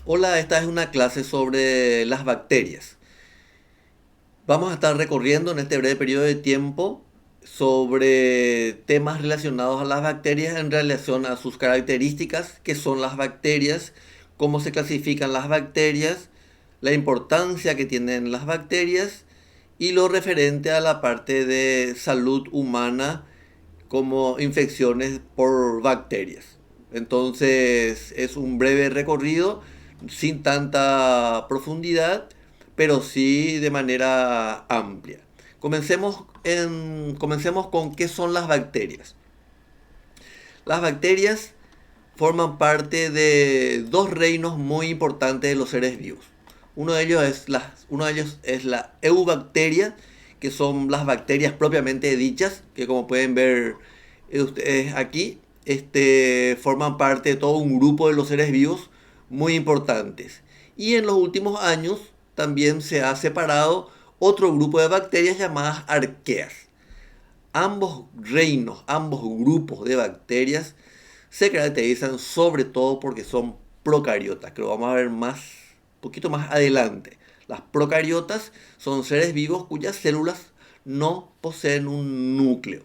Hola, esta es una clase sobre las bacterias. Vamos a estar recorriendo en este breve periodo de tiempo sobre temas relacionados a las bacterias en relación a sus características, qué son las bacterias, cómo se clasifican las bacterias, la importancia que tienen las bacterias y lo referente a la parte de salud humana como infecciones por bacterias. Entonces es un breve recorrido sin tanta profundidad, pero sí de manera amplia. Comencemos con qué son las bacterias. Las bacterias forman parte de dos reinos muy importantes de los seres vivos. Uno de ellos es la eubacteria, que son las bacterias propiamente dichas, que como pueden ver ustedes aquí, forman parte de todo un grupo de los seres vivos muy importantes. Y en los últimos años también se ha separado otro grupo de bacterias llamadas arqueas. Ambos reinos, ambos grupos de bacterias se caracterizan sobre todo porque son procariotas, que lo vamos a ver un poquito más adelante. Las procariotas son seres vivos cuyas células no poseen un núcleo.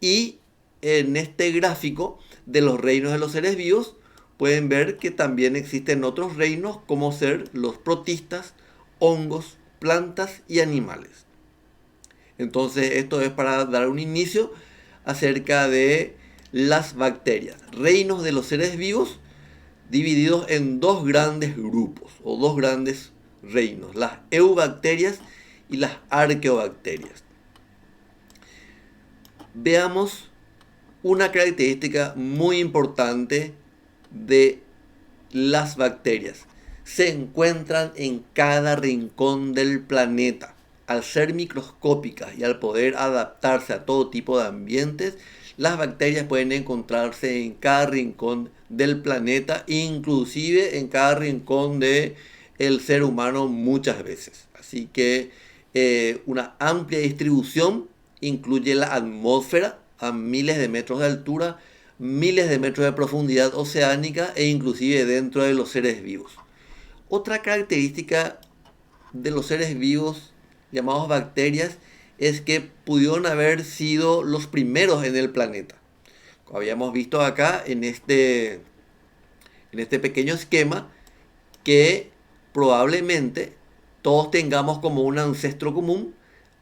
Y en este gráfico de los reinos de los seres vivos pueden ver que también existen otros reinos como ser los protistas, hongos, plantas y animales. Entonces esto es para dar un inicio acerca de las bacterias, reinos de los seres vivos divididos en dos grandes grupos o dos grandes reinos, las eubacterias y las arqueobacterias. Veamos una característica muy importante de las bacterias. Se encuentran en cada rincón del planeta. Al ser microscópicas y al poder adaptarse a todo tipo de ambientes, las bacterias pueden encontrarse en cada rincón del planeta, inclusive en cada rincón del ser humano muchas veces. Así que una amplia distribución incluye la atmósfera a miles de metros de altura, miles de metros de profundidad oceánica e inclusive dentro de los seres vivos. Otra característica de los seres vivos llamados bacterias es que pudieron haber sido los primeros en el planeta. Como habíamos visto acá en este pequeño esquema, que probablemente todos tengamos como un ancestro común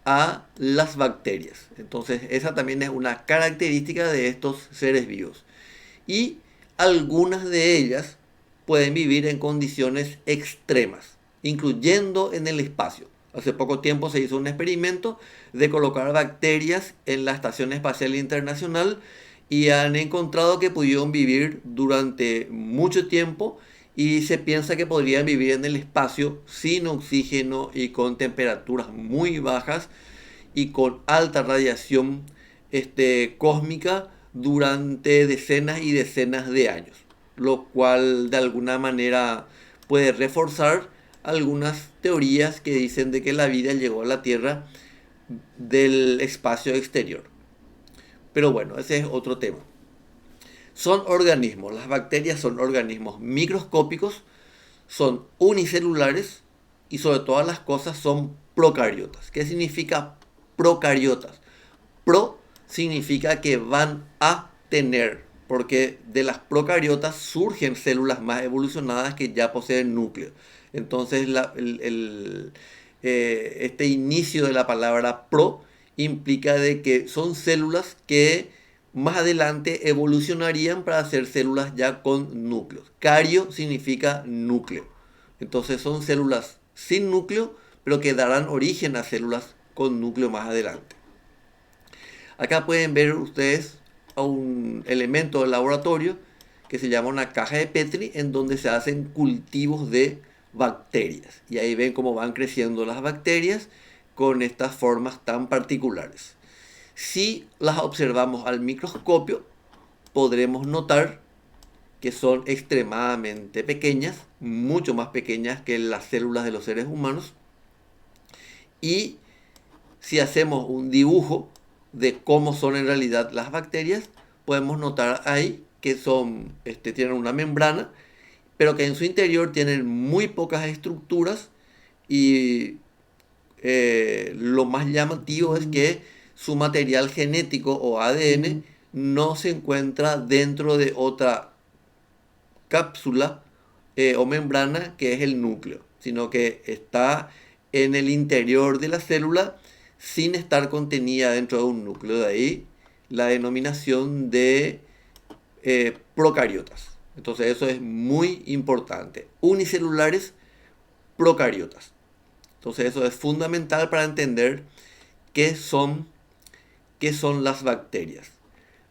a las bacterias. Entonces esa también es una característica de estos seres vivos. Y algunas de ellas pueden vivir en condiciones extremas, incluyendo en el espacio. Hace poco tiempo se hizo un experimento de colocar bacterias en la Estación Espacial Internacional y han encontrado que pudieron vivir durante mucho tiempo y se piensa que podrían vivir en el espacio sin oxígeno y con temperaturas muy bajas y con alta radiación cósmica durante decenas y decenas de años, lo cual de alguna manera puede reforzar algunas teorías que dicen de que la vida llegó a la Tierra del espacio exterior. Pero bueno, ese es otro tema. Son organismos, las bacterias son organismos microscópicos, son unicelulares y sobre todas las cosas son procariotas. ¿Qué significa procariotas? Pro significa que van a tener, porque de las procariotas surgen células más evolucionadas que ya poseen núcleo. Entonces este inicio de la palabra pro implica de que son células que más adelante evolucionarían para ser células ya con núcleos. Cario significa núcleo. Entonces son células sin núcleo, pero que darán origen a células con núcleo más adelante. Acá pueden ver ustedes a un elemento del laboratorio que se llama una caja de Petri en donde se hacen cultivos de bacterias. Y ahí ven cómo van creciendo las bacterias con estas formas tan particulares. Si las observamos al microscopio, podremos notar que son extremadamente pequeñas, mucho más pequeñas que las células de los seres humanos. Y si hacemos un dibujo de cómo son en realidad las bacterias, podemos notar ahí que tienen una membrana, pero que en su interior tienen muy pocas estructuras y lo más llamativo es que su material genético o ADN no se encuentra dentro de otra cápsula o membrana que es el núcleo, sino que está en el interior de la célula sin estar contenida dentro de un núcleo. De ahí la denominación de procariotas. Entonces eso es muy importante. Unicelulares procariotas. Entonces eso es fundamental para entender qué son, qué son las bacterias.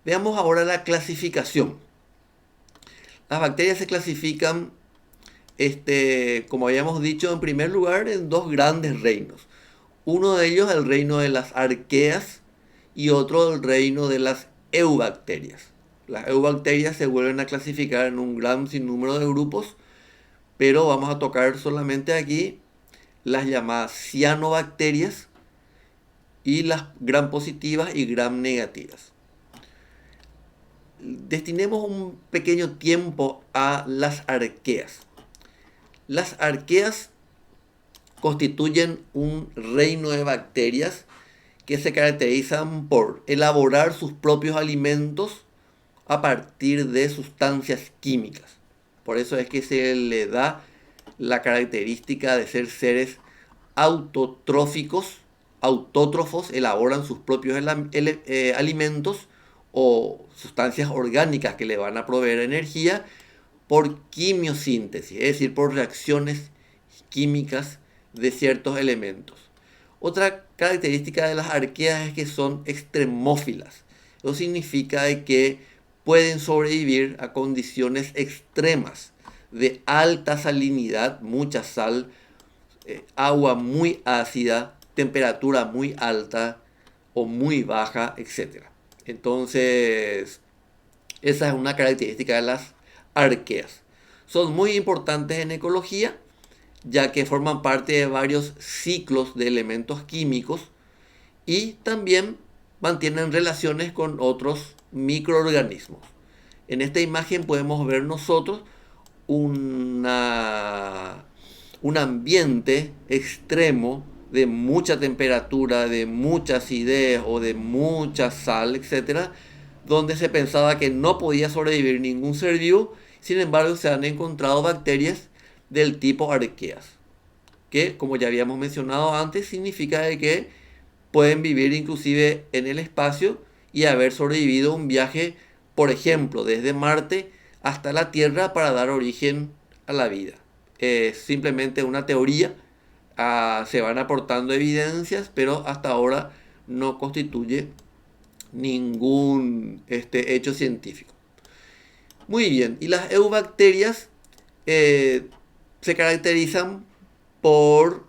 Veamos ahora la clasificación. Las bacterias se clasifican, como habíamos dicho, en primer lugar en dos grandes reinos. Uno de ellos el reino de las arqueas y otro el reino de las eubacterias. Las eubacterias se vuelven a clasificar en un gran sinnúmero de grupos, pero vamos a tocar solamente aquí las llamadas cianobacterias y las gram positivas y gram negativas. Destinemos un pequeño tiempo a las arqueas. Las arqueas constituyen un reino de bacterias que se caracterizan por elaborar sus propios alimentos a partir de sustancias químicas. Por eso es que se le da la característica de ser seres autotróficos, autótrofos, elaboran sus propios alimentos o sustancias orgánicas que le van a proveer energía por quimiosíntesis, es decir, por reacciones químicas de ciertos elementos. Otra característica de las arqueas es que son extremófilas. Eso significa de que pueden sobrevivir a condiciones extremas de alta salinidad, mucha sal, agua muy ácida, temperatura muy alta o muy baja, etc. Entonces, esa es una característica de las arqueas. Son muy importantes en ecología, ya que forman parte de varios ciclos de elementos químicos y también mantienen relaciones con otros microorganismos. En esta imagen podemos ver nosotros un ambiente extremo de mucha temperatura, de mucha acidez o de mucha sal, etcétera, donde se pensaba que no podía sobrevivir ningún ser vivo. Sin embargo, se han encontrado bacterias del tipo arqueas, que, como ya habíamos mencionado antes, significa de que pueden vivir inclusive en el espacio y haber sobrevivido un viaje, por ejemplo, desde Marte hasta la Tierra para dar origen a la vida. Es simplemente una teoría, se van aportando evidencias, pero hasta ahora no constituye ningún hecho científico. Muy bien, y las eubacterias se caracterizan por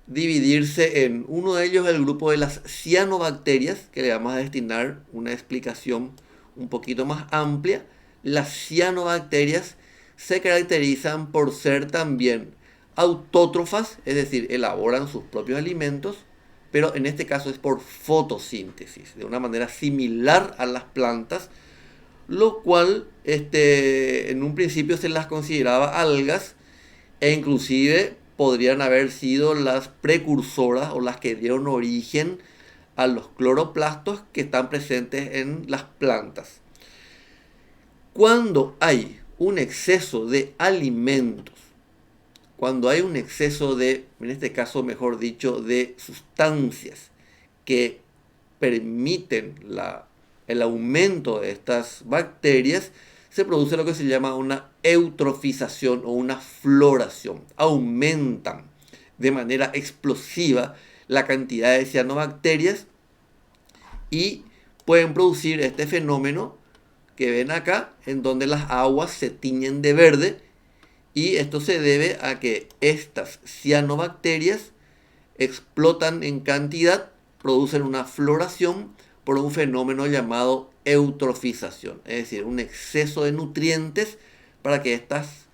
dividirse en uno de ellos, el grupo de las cianobacterias, que le vamos a destinar una explicación un poquito más amplia. Las cianobacterias se caracterizan por ser también autótrofas, es decir, elaboran sus propios alimentos, pero en este caso es por fotosíntesis, de una manera similar a las plantas, lo cual en un principio se las consideraba algas e inclusive podrían haber sido las precursoras o las que dieron origen a los cloroplastos que están presentes en las plantas. Cuando hay un exceso de alimentos, cuando hay un exceso de, en este caso mejor dicho, de sustancias que permiten el aumento de estas bacterias, se produce lo que se llama una eutrofización o una floración. Aumentan de manera explosiva la cantidad de cianobacterias y pueden producir este fenómeno que ven acá, en donde las aguas se tiñen de verde, y esto se debe a que estas cianobacterias explotan en cantidad, producen una floración por un fenómeno llamado eutrofización, es decir, un exceso de nutrientes para que estas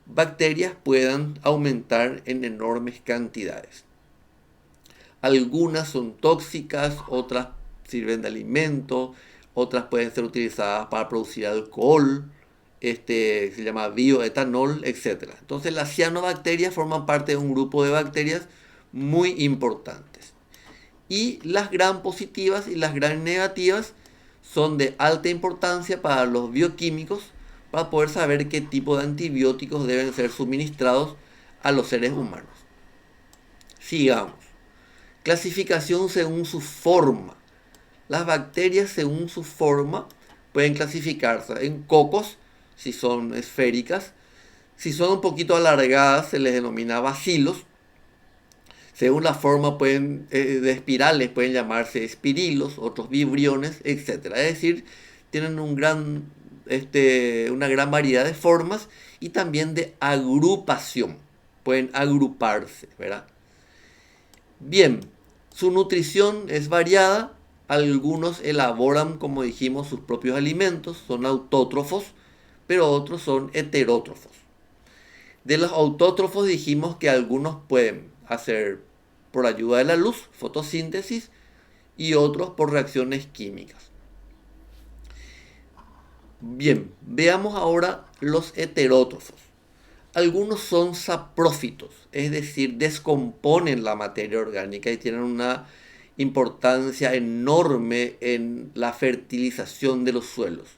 bacterias puedan aumentar en enormes cantidades. Algunas son tóxicas, otras sirven de alimento, otras pueden ser utilizadas para producir alcohol, se llama bioetanol, etc. Entonces las cianobacterias forman parte de un grupo de bacterias muy importantes. Y las gram positivas y las gram negativas son de alta importancia para los bioquímicos para poder saber qué tipo de antibióticos deben ser suministrados a los seres humanos. Sigamos. Clasificación según su forma. Las bacterias según su forma pueden clasificarse en cocos, si son esféricas. Si son un poquito alargadas se les denomina bacilos. Según la forma de espirales pueden llamarse espirilos, otros vibriones, etc. Es decir, tienen una gran variedad de formas y también de agrupación. Pueden agruparse, ¿verdad? Bien, su nutrición es variada. Algunos elaboran, como dijimos, sus propios alimentos, son autótrofos, pero otros son heterótrofos. De los autótrofos dijimos que algunos pueden hacer por ayuda de la luz, fotosíntesis, y otros por reacciones químicas. Bien, veamos ahora los heterótrofos. Algunos son saprófitos, es decir, descomponen la materia orgánica y tienen una importancia enorme en la fertilización de los suelos.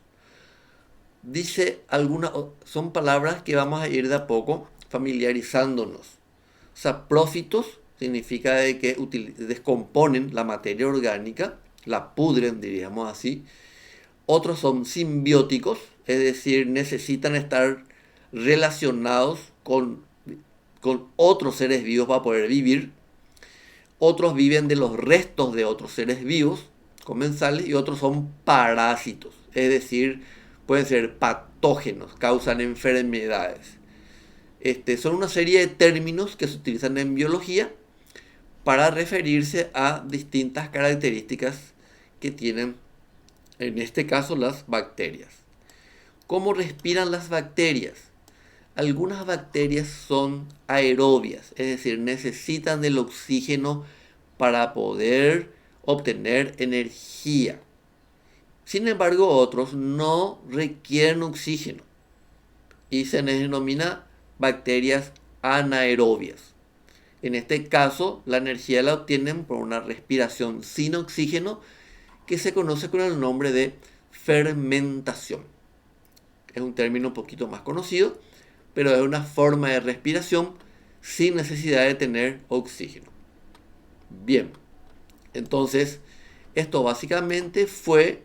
Son palabras que vamos a ir de a poco familiarizándonos. Saprófitos significa de que descomponen la materia orgánica, la pudren, diríamos así. Otros son simbióticos, es decir, necesitan estar relacionados con otros seres vivos para poder vivir. Otros viven de los restos de otros seres vivos, comensales, y otros son parásitos, es decir, pueden ser patógenos, causan enfermedades. Son una serie de términos que se utilizan en biología para referirse a distintas características que tienen, en este caso, las bacterias. ¿Cómo respiran las bacterias? Algunas bacterias son aerobias, es decir, necesitan del oxígeno para poder obtener energía. Sin embargo, otros no requieren oxígeno y se les denomina bacterias anaerobias. En este caso, la energía la obtienen por una respiración sin oxígeno que se conoce con el nombre de fermentación. Es un término un poquito más conocido, pero es una forma de respiración sin necesidad de tener oxígeno. Bien, entonces esto básicamente fue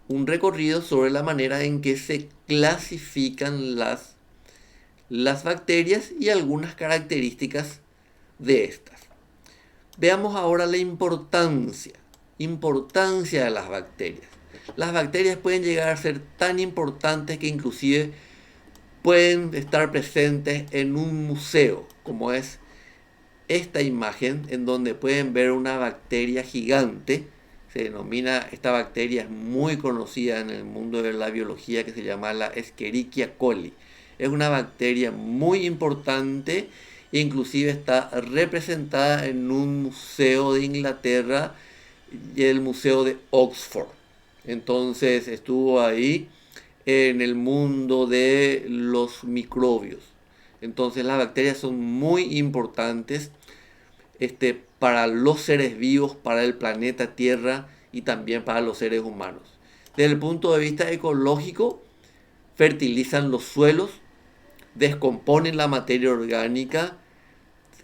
un recorrido sobre la manera en que se clasifican las bacterias y algunas características de estas. Veamos ahora la importancia de las bacterias. Las bacterias pueden llegar a ser tan importantes que inclusive pueden estar presentes en un museo, como es esta imagen, en donde pueden ver una bacteria gigante. Esta bacteria es muy conocida en el mundo de la biología, que se llama la Escherichia coli. Es una bacteria muy importante e inclusive está representada en un museo de Inglaterra, el Museo de Oxford. Entonces estuvo ahí en el mundo de los microbios. Entonces las bacterias son muy importantes para los seres vivos, para el planeta Tierra y también para los seres humanos. Desde el punto de vista ecológico, fertilizan los suelos, descomponen la materia orgánica,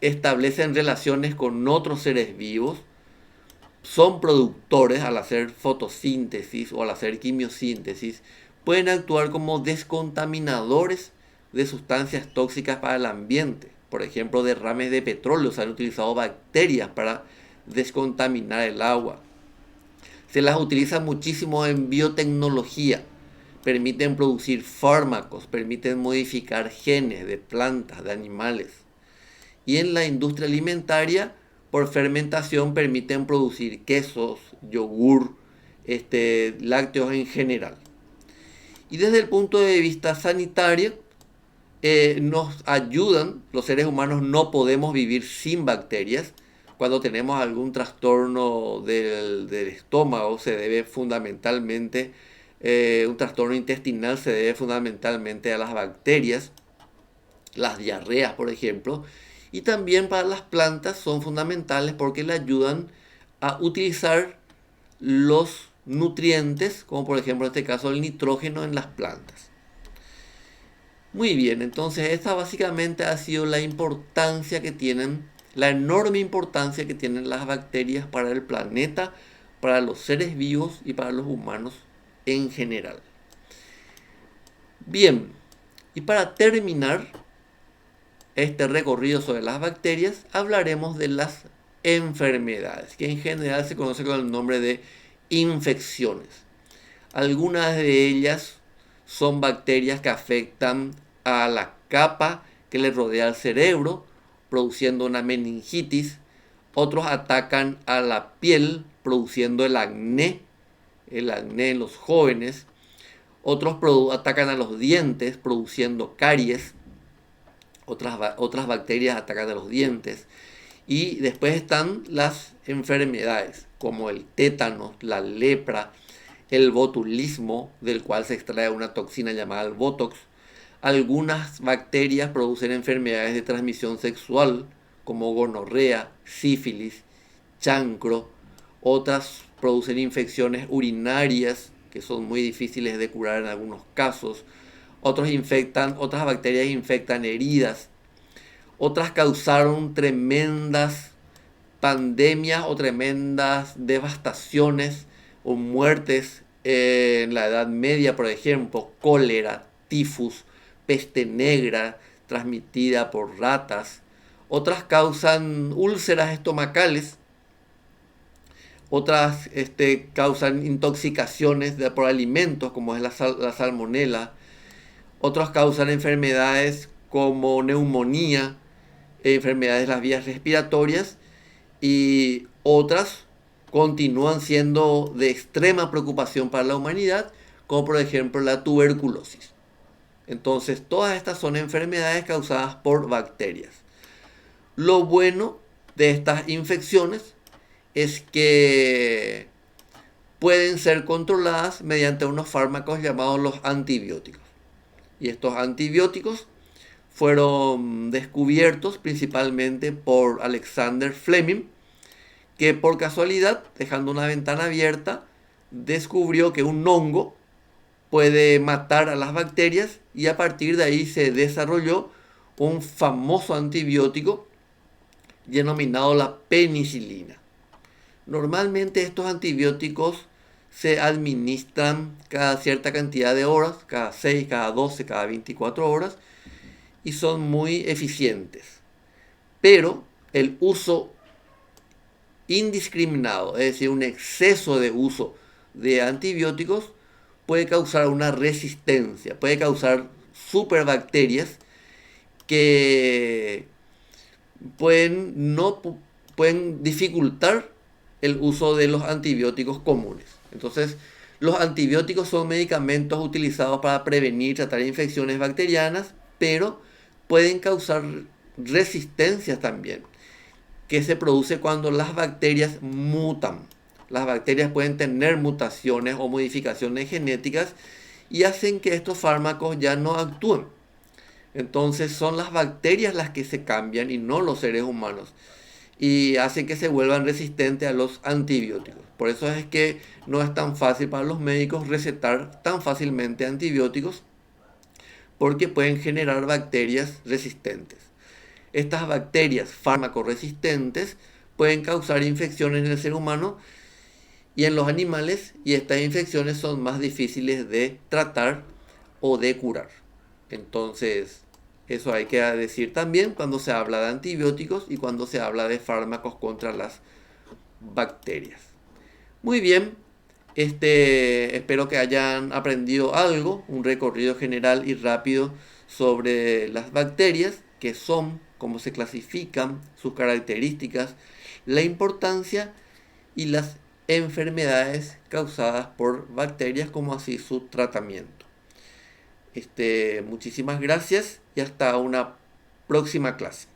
establecen relaciones con otros seres vivos, son productores al hacer fotosíntesis o al hacer quimiosíntesis, pueden actuar como descontaminadores de sustancias tóxicas para el ambiente. Por ejemplo, derrames de petróleo, se han utilizado bacterias para descontaminar el agua. Se las utiliza muchísimo en biotecnología. Permiten producir fármacos, permiten modificar genes de plantas, de animales. Y en la industria alimentaria, por fermentación, permiten producir quesos, yogur, lácteos en general. Y desde el punto de vista sanitario, nos ayudan. Los seres humanos no podemos vivir sin bacterias. Cuando tenemos algún trastorno del estómago, se debe fundamentalmente Un trastorno intestinal se debe fundamentalmente a las bacterias, las diarreas, por ejemplo, y también para las plantas son fundamentales porque le ayudan a utilizar los nutrientes, como por ejemplo en este caso el nitrógeno en las plantas. Muy bien, entonces esta básicamente ha sido la importancia que tienen, la enorme importancia que tienen las bacterias para el planeta, para los seres vivos y para los humanos en general. Bien, y para terminar este recorrido sobre las bacterias, hablaremos de las enfermedades, que en general se conoce con el nombre de infecciones. Algunas de ellas son bacterias que afectan a la capa que le rodea al cerebro, produciendo una meningitis. Otros atacan a la piel, produciendo el acné en los jóvenes. Otros atacan a los dientes, produciendo caries. Otras bacterias atacan a los dientes. Y después están las enfermedades, como el tétano, la lepra, el botulismo, del cual se extrae una toxina llamada el Botox. Algunas bacterias producen enfermedades de transmisión sexual, como gonorrea, sífilis, chancro. Otras producen infecciones urinarias, que son muy difíciles de curar en algunos casos. Otras bacterias infectan heridas. Otras causaron tremendas pandemias o tremendas devastaciones o muertes en la Edad Media, por ejemplo, cólera, tifus, peste negra transmitida por ratas. Otras causan úlceras estomacales. Otras causan intoxicaciones por alimentos, como es la salmonela. Otras causan enfermedades como neumonía, enfermedades de las vías respiratorias, y otras continúan siendo de extrema preocupación para la humanidad, como por ejemplo la tuberculosis. Entonces, todas estas son enfermedades causadas por bacterias. Lo bueno de estas infecciones es que pueden ser controladas mediante unos fármacos llamados los antibióticos. Y estos antibióticos fueron descubiertos principalmente por Alexander Fleming, que por casualidad, dejando una ventana abierta, descubrió que un hongo puede matar a las bacterias, y a partir de ahí se desarrolló un famoso antibiótico denominado la penicilina. Normalmente estos antibióticos se administran cada cierta cantidad de horas, cada 6, cada 12, cada 24 horas, y son muy eficientes. Pero el uso indiscriminado, es decir, un exceso de uso de antibióticos, puede causar una resistencia, puede causar superbacterias que pueden dificultar el uso de los antibióticos comunes. Entonces, los antibióticos son medicamentos utilizados para prevenir y tratar infecciones bacterianas, pero pueden causar resistencias también, que se produce cuando las bacterias mutan. Las bacterias pueden tener mutaciones o modificaciones genéticas y hacen que estos fármacos ya no actúen. Entonces son las bacterias las que se cambian y no los seres humanos, y hacen que se vuelvan resistentes a los antibióticos. Por eso es que no es tan fácil para los médicos recetar tan fácilmente antibióticos, porque pueden generar bacterias resistentes. Estas bacterias fármaco-resistentes pueden causar infecciones en el ser humano y en los animales, y estas infecciones son más difíciles de tratar o de curar. Entonces, eso hay que decir también cuando se habla de antibióticos y cuando se habla de fármacos contra las bacterias. Muy bien, espero que hayan aprendido algo, un recorrido general y rápido sobre las bacterias, qué son, cómo se clasifican, sus características, la importancia y las enfermedades causadas por bacterias, como así su tratamiento. Muchísimas gracias y hasta una próxima clase.